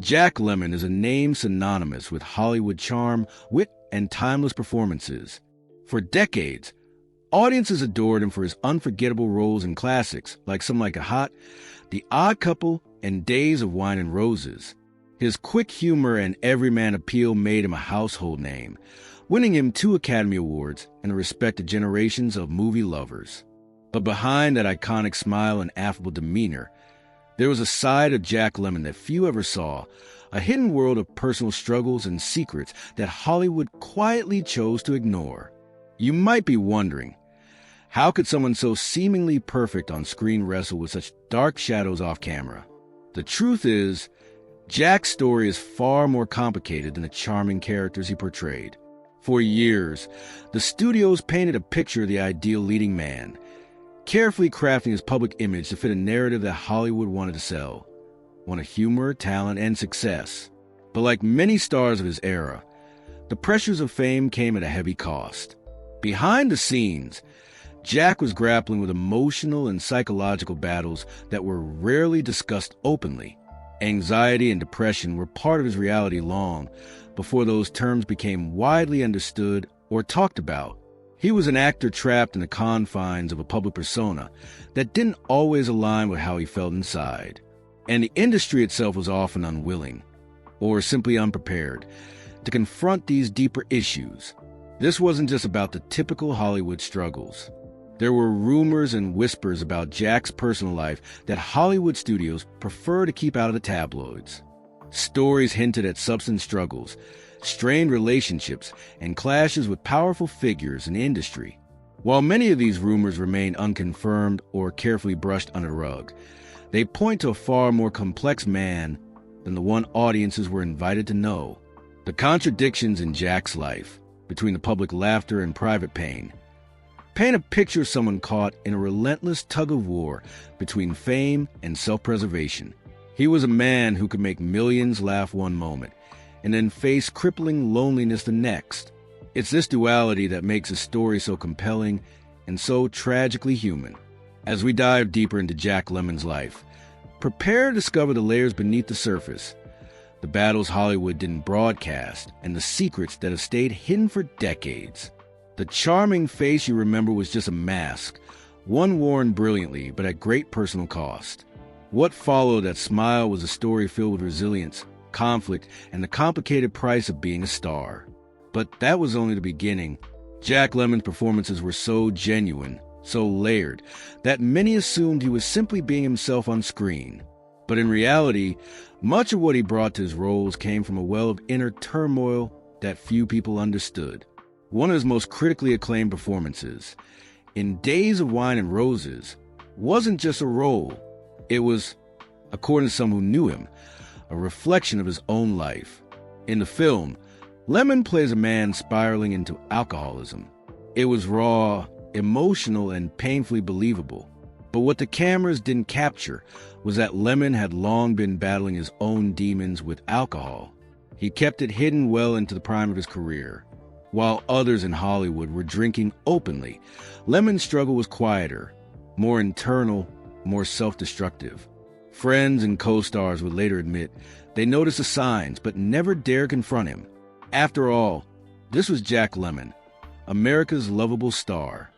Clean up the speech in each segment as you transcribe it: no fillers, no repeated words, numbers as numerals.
Jack Lemmon is a name synonymous with Hollywood charm, wit, and timeless performances. For decades, audiences adored him for his unforgettable roles in classics like Some Like It Hot, The Odd Couple, and Days of Wine and Roses. His quick humor and everyman appeal made him a household name, winning him 2 Academy Awards and the respect of generations of movie lovers. But behind that iconic smile and affable demeanor, there was a side of Jack Lemmon that few ever saw, a hidden world of personal struggles and secrets that Hollywood quietly chose to ignore. You might be wondering, how could someone so seemingly perfect on screen wrestle with such dark shadows off camera? The truth is, Jack's story is far more complicated than the charming characters he portrayed. For years, the studios painted a picture of the ideal leading man, carefully crafting his public image to fit a narrative that Hollywood wanted to sell, one of humor, talent, and success. But like many stars of his era, the pressures of fame came at a heavy cost. Behind the scenes, Jack was grappling with emotional and psychological battles that were rarely discussed openly. Anxiety and depression were part of his reality long before those terms became widely understood or talked about. He was an actor trapped in the confines of a public persona that didn't always align with how he felt inside. And the industry itself was often unwilling, or simply unprepared, to confront these deeper issues. This wasn't just about the typical Hollywood struggles. There were rumors and whispers about Jack's personal life that Hollywood studios prefer to keep out of the tabloids. Stories hinted at substance struggles, strained relationships, and clashes with powerful figures in the industry. While many of these rumors remain unconfirmed or carefully brushed under the rug, they point to a far more complex man than the one audiences were invited to know. The contradictions in Jack's life, between the public laughter and private pain, paint a picture of someone caught in a relentless tug-of-war between fame and self-preservation. He was a man who could make millions laugh one moment and then face crippling loneliness the next. It's this duality that makes his story so compelling and so tragically human. As we dive deeper into Jack Lemmon's life, prepare to discover the layers beneath the surface, the battles Hollywood didn't broadcast, and the secrets that have stayed hidden for decades. The charming face you remember was just a mask, one worn brilliantly but at great personal cost. What followed that smile was a story filled with resilience, conflict, and the complicated price of being a star. But that was only the beginning. Jack Lemmon's performances were so genuine, so layered, that many assumed he was simply being himself on screen. But in reality, much of what he brought to his roles came from a well of inner turmoil that few people understood. One of his most critically acclaimed performances, in Days of Wine and Roses, wasn't just a role. It was, according to some who knew him, a reflection of his own life. In the film, Lemmon plays a man spiraling into alcoholism. It was raw, emotional, and painfully believable. But what the cameras didn't capture was that Lemmon had long been battling his own demons with alcohol. He kept it hidden well into the prime of his career. While others in Hollywood were drinking openly, Lemmon's struggle was quieter, more internal, more self-destructive. Friends and co-stars would later admit they noticed the signs but never dared confront him. After all, this was Jack Lemmon, America's lovable star.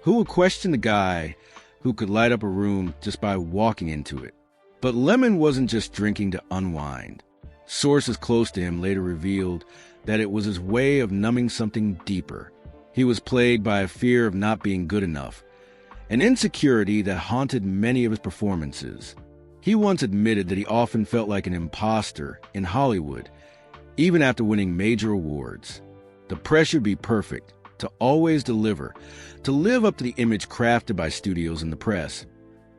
Who would question the guy who could light up a room just by walking into it? But Lemmon wasn't just drinking to unwind. Sources close to him later revealed that it was his way of numbing something deeper. He was plagued by a fear of not being good enough, an insecurity that haunted many of his performances. He once admitted that he often felt like an imposter in Hollywood, even after winning major awards. The pressure to be perfect, to always deliver, to live up to the image crafted by studios and the press.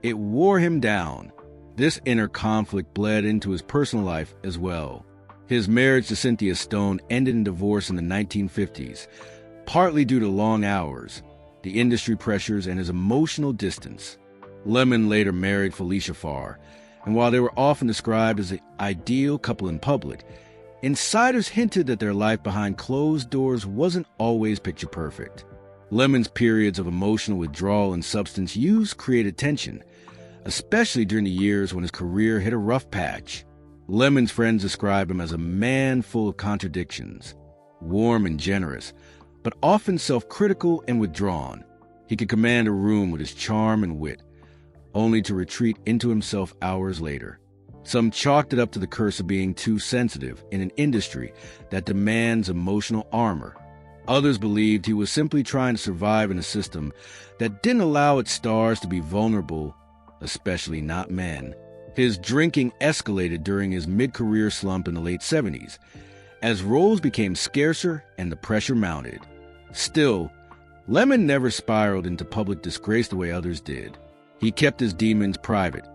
It wore him down. This inner conflict bled into his personal life as well. His marriage to Cynthia Stone ended in divorce in the 1950s, partly due to long hours, the industry pressures, and his emotional distance. Lemmon later married Felicia Farr, and while they were often described as the ideal couple in public, insiders hinted that their life behind closed doors wasn't always picture perfect. Lemmon's periods of emotional withdrawal and substance use created tension, especially during the years when his career hit a rough patch. Lemmon's friends describe him as a man full of contradictions, warm and generous, but often self-critical and withdrawn. He could command a room with his charm and wit, only to retreat into himself hours later. Some chalked it up to the curse of being too sensitive in an industry that demands emotional armor. Others believed he was simply trying to survive in a system that didn't allow its stars to be vulnerable, especially not men. His drinking escalated during his mid-career slump in the late 70s, as roles became scarcer and the pressure mounted. Still, Lemmon never spiraled into public disgrace the way others did. He kept his demons private,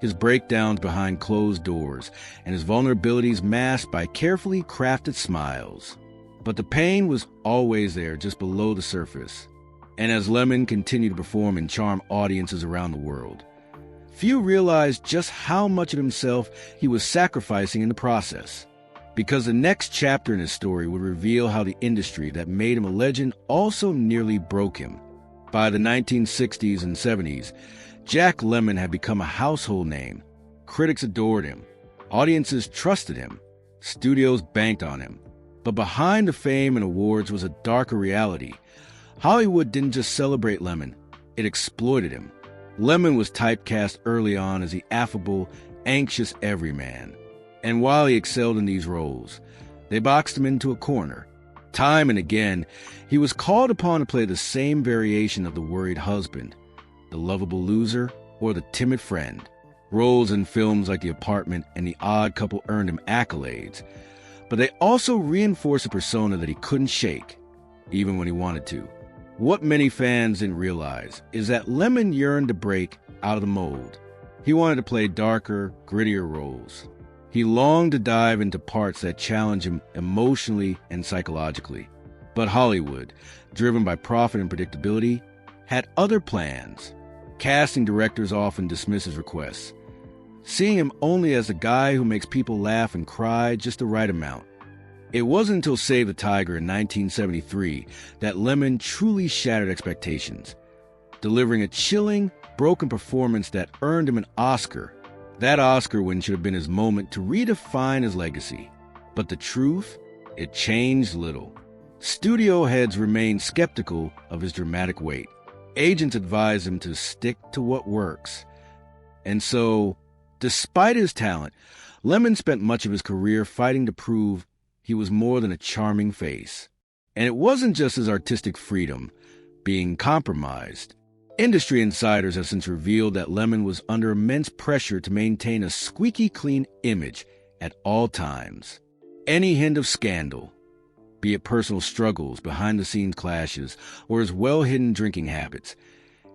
his breakdowns behind closed doors, and his vulnerabilities masked by carefully crafted smiles. But the pain was always there, just below the surface. And as Lemmon continued to perform and charm audiences around the world, few realized just how much of himself he was sacrificing in the process. Because the next chapter in his story would reveal how the industry that made him a legend also nearly broke him. By the 1960s and 70s, Jack Lemmon had become a household name. Critics adored him. Audiences trusted him. Studios banked on him. But behind the fame and awards was a darker reality. Hollywood didn't just celebrate Lemmon, it exploited him. Lemmon was typecast early on as the affable, anxious everyman. And while he excelled in these roles, they boxed him into a corner. Time and again, he was called upon to play the same variation of the worried husband, the lovable loser, or the timid friend. Roles in films like The Apartment and The Odd Couple earned him accolades, but they also reinforced a persona that he couldn't shake, even when he wanted to. What many fans didn't realize is that Lemmon yearned to break out of the mold. He wanted to play darker, grittier roles. He longed to dive into parts that challenged him emotionally and psychologically. But Hollywood, driven by profit and predictability, had other plans. Casting directors often dismissed his requests, seeing him only as a guy who makes people laugh and cry just the right amount. It wasn't until Save the Tiger in 1973 that Lemmon truly shattered expectations, delivering a chilling, broken performance that earned him an Oscar. That Oscar win should have been his moment to redefine his legacy. But the truth? It changed little. Studio heads remained skeptical of his dramatic weight. Agents advised him to stick to what works. And so, despite his talent, Lemmon spent much of his career fighting to prove he was more than a charming face. And it wasn't just his artistic freedom being compromised. Industry insiders have since revealed that Lemmon was under immense pressure to maintain a squeaky clean image at all times. Any hint of scandal, be it personal struggles, behind-the-scenes clashes, or his well-hidden drinking habits,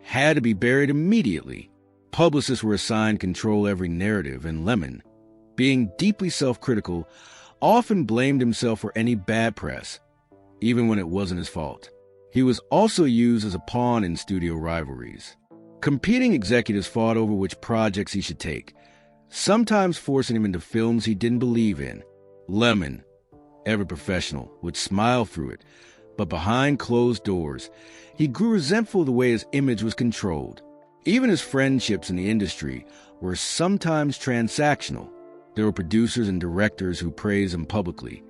had to be buried immediately. Publicists were assigned control every narrative, and Lemmon, being deeply self-critical, often blamed himself for any bad press, even when it wasn't his fault. He was also used as a pawn in studio rivalries. Competing executives fought over which projects he should take, sometimes forcing him into films he didn't believe in. Lemmon, ever professional, would smile through it, but behind closed doors, he grew resentful of the way his image was controlled. Even his friendships in the industry were sometimes transactional. There were producers and directors who praised him publicly,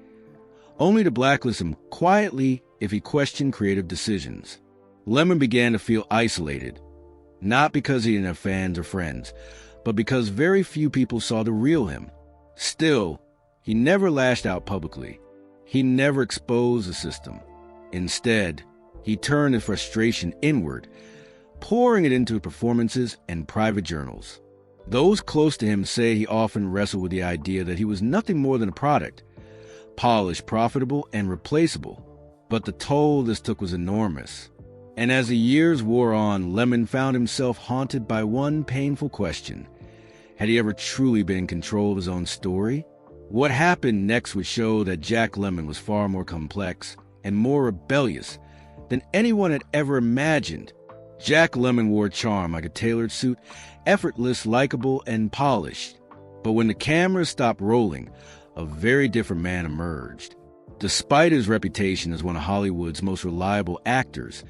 only to blacklist him quietly if he questioned creative decisions. Lemmon began to feel isolated, not because he didn't have fans or friends, but because very few people saw the real him. Still, he never lashed out publicly. He never exposed the system. Instead, he turned his frustration inward, pouring it into performances and private journals. Those close to him say he often wrestled with the idea that he was nothing more than a product, polished, profitable, and replaceable. But the toll this took was enormous. And as the years wore on, Lemmon found himself haunted by one painful question. Had he ever truly been in control of his own story? What happened next would show that Jack Lemmon was far more complex and more rebellious than anyone had ever imagined. Jack Lemmon wore charm like a tailored suit, effortless, likable, and polished. But when the cameras stopped rolling, a very different man emerged. Despite his reputation as one of Hollywood's most reliable actors,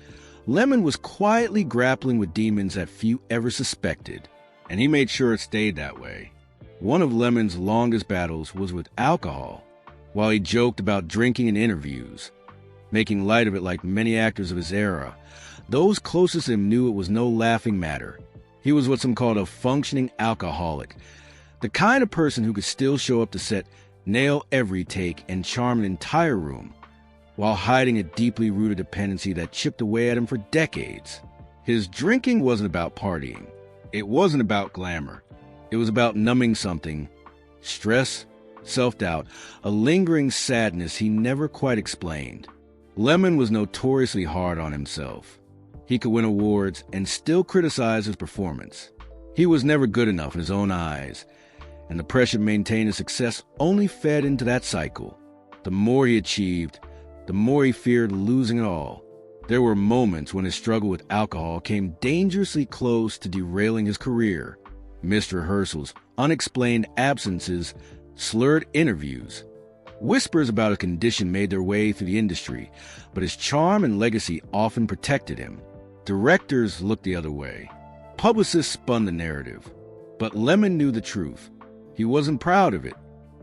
Lemmon was quietly grappling with demons that few ever suspected, and he made sure it stayed that way. One of Lemmon's longest battles was with alcohol. While he joked about drinking in interviews, making light of it like many actors of his era, those closest to him knew it was no laughing matter. He was what some called a functioning alcoholic, the kind of person who could still show up to set, nail every take, and charm an entire room, while hiding a deeply rooted dependency that chipped away at him for decades. His drinking wasn't about partying. It wasn't about glamour. It was about numbing something, stress, self-doubt, a lingering sadness he never quite explained. Lemmon was notoriously hard on himself. He could win awards and still criticize his performance. He was never good enough in his own eyes, and the pressure to maintain his success only fed into that cycle. The more he achieved, the more he feared losing it all. There were moments when his struggle with alcohol came dangerously close to derailing his career. Missed rehearsals, unexplained absences, slurred interviews. Whispers about a condition made their way through the industry, but his charm and legacy often protected him. Directors looked the other way. Publicists spun the narrative. But Lemmon knew the truth. He wasn't proud of it.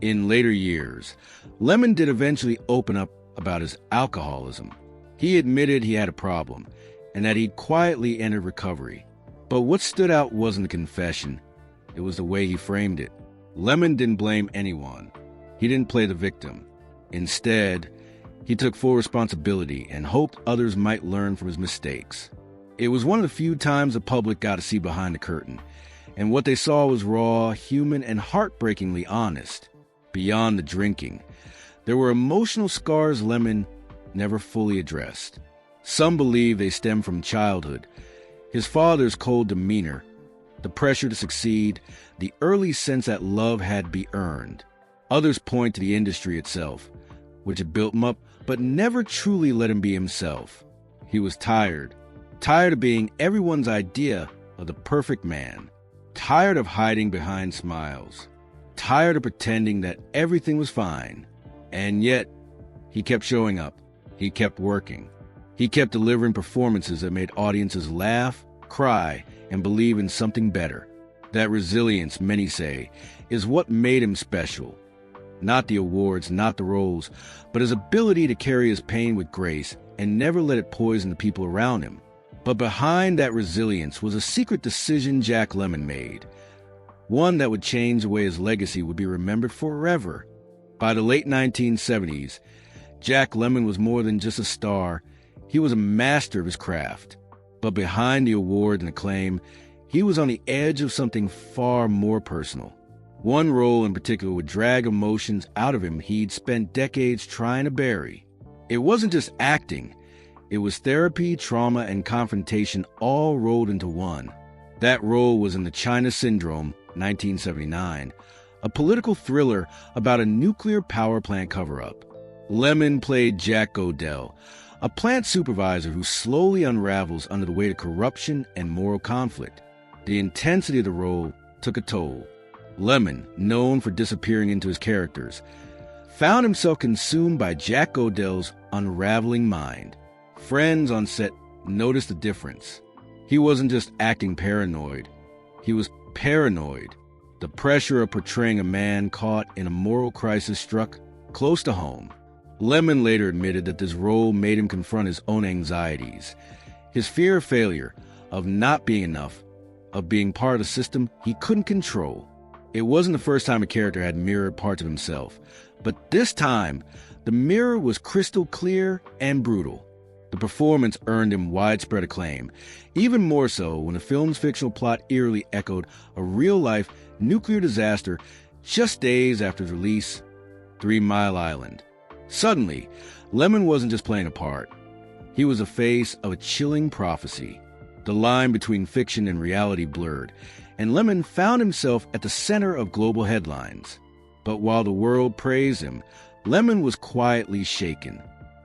In later years, Lemmon did eventually open up about his alcoholism. He admitted he had a problem, and that he'd quietly entered recovery. But what stood out wasn't the confession. It was the way he framed it. Lemmon didn't blame anyone. He didn't play the victim. Instead, he took full responsibility and hoped others might learn from his mistakes. It was one of the few times the public got to see behind the curtain, and what they saw was raw, human, and heartbreakingly honest. Beyond the drinking, there were emotional scars Lemmon never fully addressed. Some believe they stem from childhood, his father's cold demeanor, the pressure to succeed, the early sense that love had to be earned. Others point to the industry itself, which had built him up but never truly let him be himself. He was tired of being everyone's idea of the perfect man, tired of hiding behind smiles, tired of pretending that everything was fine. And yet, he kept showing up. He kept working. He kept delivering performances that made audiences laugh, cry, and believe in something better. That resilience, many say, is what made him special. Not the awards, not the roles, but his ability to carry his pain with grace and never let it poison the people around him. But behind that resilience was a secret decision Jack Lemmon made, one that would change the way his legacy would be remembered forever. By the late 1970s, Jack Lemmon was more than just a star. He was a master of his craft. But behind the award and acclaim, he was on the edge of something far more personal. One role in particular would drag emotions out of him he'd spent decades trying to bury. It wasn't just acting. It was therapy, trauma, and confrontation all rolled into one. That role was in The China Syndrome, 1979, a political thriller about a nuclear power plant cover-up. Lemmon played Jack Godell, a plant supervisor who slowly unravels under the weight of corruption and moral conflict. The intensity of the role took a toll. Lemmon, known for disappearing into his characters, found himself consumed by Jack Godell's unraveling mind. Friends on set noticed the difference. He wasn't just acting paranoid. He was paranoid. The pressure of portraying a man caught in a moral crisis struck close to home. Lemmon later admitted that this role made him confront his own anxieties, his fear of failure, of not being enough, of being part of a system he couldn't control. It wasn't the first time a character had mirrored parts of himself, but this time, the mirror was crystal clear and brutal. The performance earned him widespread acclaim, even more so when the film's fictional plot eerily echoed a real-life nuclear disaster just days after its release, 3 Mile Island. Suddenly, Lemmon wasn't just playing a part. He was the face of a chilling prophecy. The line between fiction and reality blurred, and Lemmon found himself at the center of global headlines. But while the world praised him, Lemmon was quietly shaken.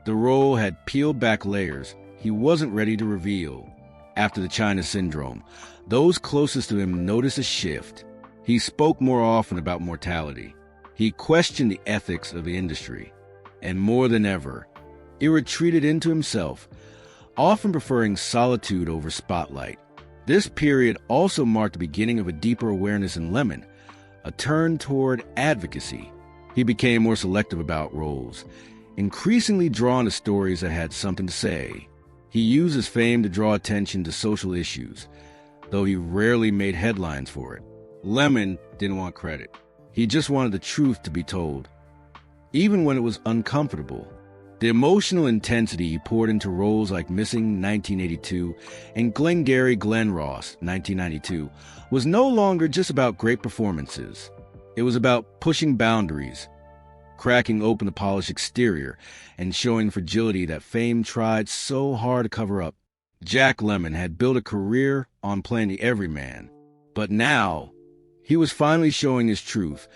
The role had peeled back layers he wasn't ready to reveal. After The China Syndrome, those closest to him noticed a shift. He spoke more often about mortality. He questioned the ethics of the industry. And more than ever, he retreated into himself, often preferring solitude over spotlight. This period also marked the beginning of a deeper awareness in Lemmon, a turn toward advocacy. He became more selective about roles, increasingly drawn to stories that had something to say. He used his fame to draw attention to social issues, though he rarely made headlines for it. Lemmon didn't want credit. He just wanted the truth to be told, even when it was uncomfortable. The emotional intensity he poured into roles like Missing 1982 and Glengarry Glen Ross 1992 was no longer just about great performances. It was about pushing boundaries, cracking open the polished exterior, and showing fragility that fame tried so hard to cover up. Jack Lemmon had built a career on playing the everyman, but now he was finally showing his truth,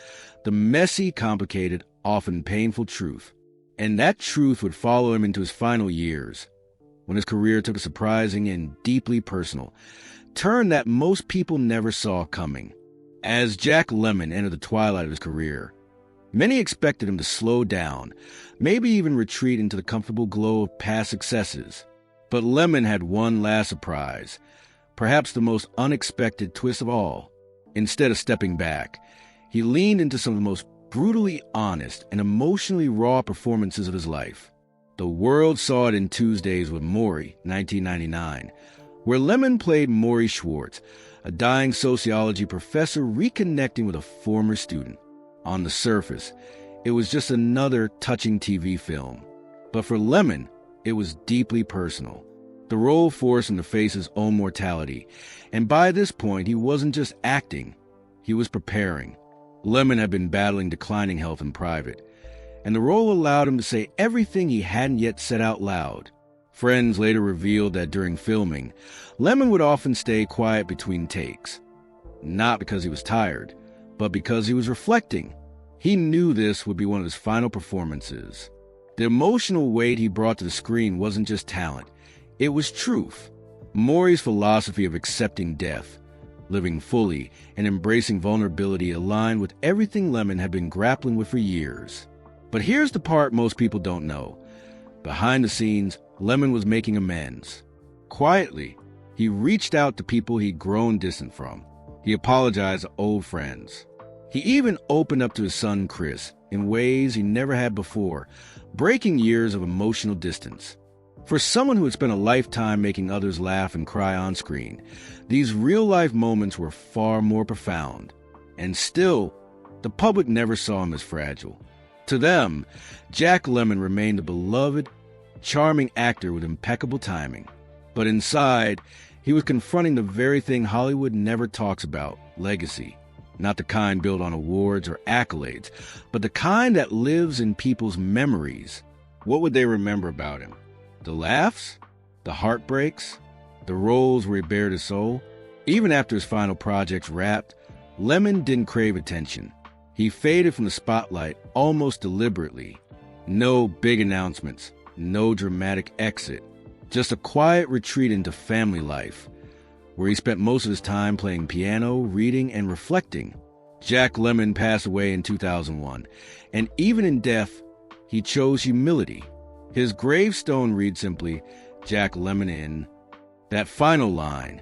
the messy, complicated, often painful truth. And that truth would follow him into his final years, when his career took a surprising and deeply personal turn that most people never saw coming. As Jack Lemmon entered the twilight of his career, many expected him to slow down, maybe even retreat into the comfortable glow of past successes. But Lemmon had one last surprise, perhaps the most unexpected twist of all. Instead of stepping back, he leaned into some of the most brutally honest and emotionally raw performances of his life. The world saw it in Tuesdays with Morrie, 1999, where Lemmon played Morrie Schwartz, a dying sociology professor reconnecting with a former student. On the surface, it was just another touching TV film. But for Lemmon, it was deeply personal. The role forced him to face his own mortality, and by this point, he wasn't just acting, he was preparing. Lemmon had been battling declining health in private, and the role allowed him to say everything he hadn't yet said out loud. Friends later revealed that during filming, Lemmon would often stay quiet between takes. Not because he was tired, but because he was reflecting. He knew this would be one of his final performances. The emotional weight he brought to the screen wasn't just talent, it was truth. Morrie's philosophy of accepting death, living fully, and embracing vulnerability aligned with everything Lemmon had been grappling with for years. But here's the part most people don't know. Behind the scenes, Lemmon was making amends. Quietly, he reached out to people he'd grown distant from. He apologized to old friends. He even opened up to his son Chris in ways he never had before, breaking years of emotional distance. For someone who had spent a lifetime making others laugh and cry on screen, these real-life moments were far more profound. And still, the public never saw him as fragile. To them, Jack Lemmon remained a beloved, charming actor with impeccable timing. But inside, he was confronting the very thing Hollywood never talks about, legacy. Not the kind built on awards or accolades, but the kind that lives in people's memories. What would they remember about him? The laughs? The heartbreaks? The roles where he bared his soul? Even after his final projects wrapped, Lemmon didn't crave attention. He faded from the spotlight almost deliberately. No big announcements, no dramatic exit. Just a quiet retreat into family life, where he spent most of his time playing piano, reading, and reflecting. Jack Lemmon passed away in 2001, and even in death, he chose humility. His gravestone reads simply, Jack Lemmon in. That final line,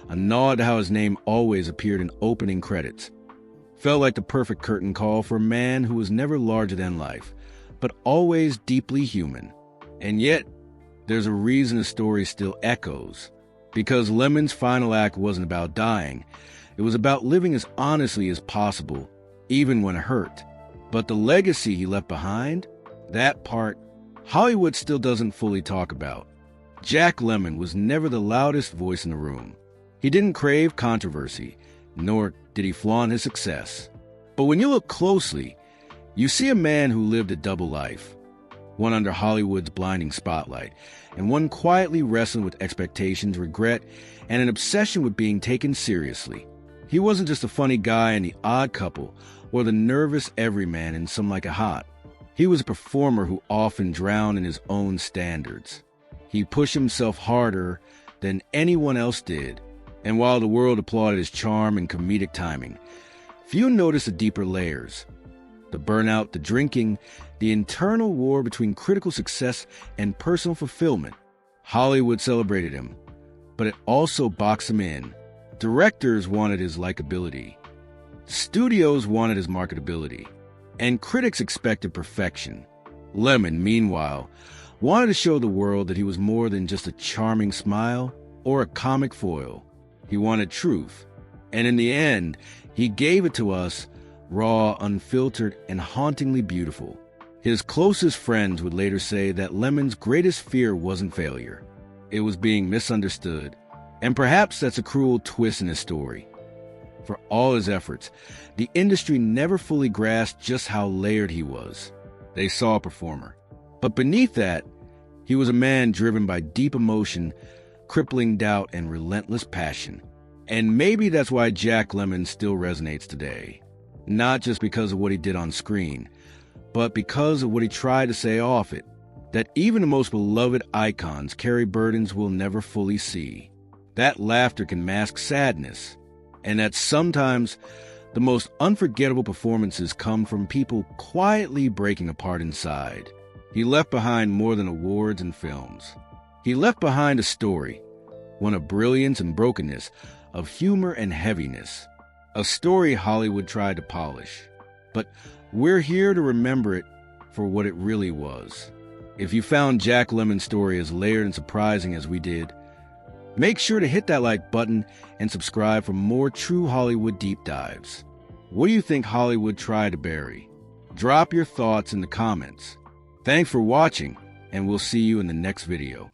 a nod to how his name always appeared in opening credits, felt like the perfect curtain call for a man who was never larger than life, but always deeply human. And yet, there's a reason the story still echoes. Because Lemmon's final act wasn't about dying. It was about living as honestly as possible, even when hurt. But the legacy he left behind, that part, Hollywood still doesn't fully talk about. Jack Lemmon was never the loudest voice in the room. He didn't crave controversy, nor did he flaunt his success. But when you look closely, you see a man who lived a double life. One under Hollywood's blinding spotlight, and one quietly wrestling with expectations, regret, and an obsession with being taken seriously. He wasn't just a funny guy in The Odd Couple or the nervous everyman in Some Like It Hot. He was a performer who often drowned in his own standards. He pushed himself harder than anyone else did, and while the world applauded his charm and comedic timing, few noticed the deeper layers. The burnout, the drinking, the internal war between critical success and personal fulfillment. Hollywood celebrated him, but it also boxed him in. Directors wanted his likability. Studios wanted his marketability, and critics expected perfection. Lemmon, meanwhile, wanted to show the world that he was more than just a charming smile or a comic foil. He wanted truth, and in the end, he gave it to us, raw, unfiltered, and hauntingly beautiful. His closest friends would later say that Lemmon's greatest fear wasn't failure. It was being misunderstood, and perhaps that's a cruel twist in his story. For all his efforts, the industry never fully grasped just how layered he was. They saw a performer, but beneath that, he was a man driven by deep emotion, crippling doubt, and relentless passion. And maybe that's why Jack Lemmon still resonates today. Not just because of what he did on screen, but because of what he tried to say off it, that even the most beloved icons carry burdens we'll never fully see. That laughter can mask sadness, and that sometimes the most unforgettable performances come from people quietly breaking apart inside. He left behind more than awards and films. He left behind a story, one of brilliance and brokenness, of humor and heaviness, a story Hollywood tried to polish. But we're here to remember it for what it really was. If you found Jack Lemmon's story as layered and surprising as we did, make sure to hit that like button and subscribe for more true Hollywood deep dives. What do you think Hollywood tried to bury? Drop your thoughts in the comments. Thanks for watching, and we'll see you in the next video.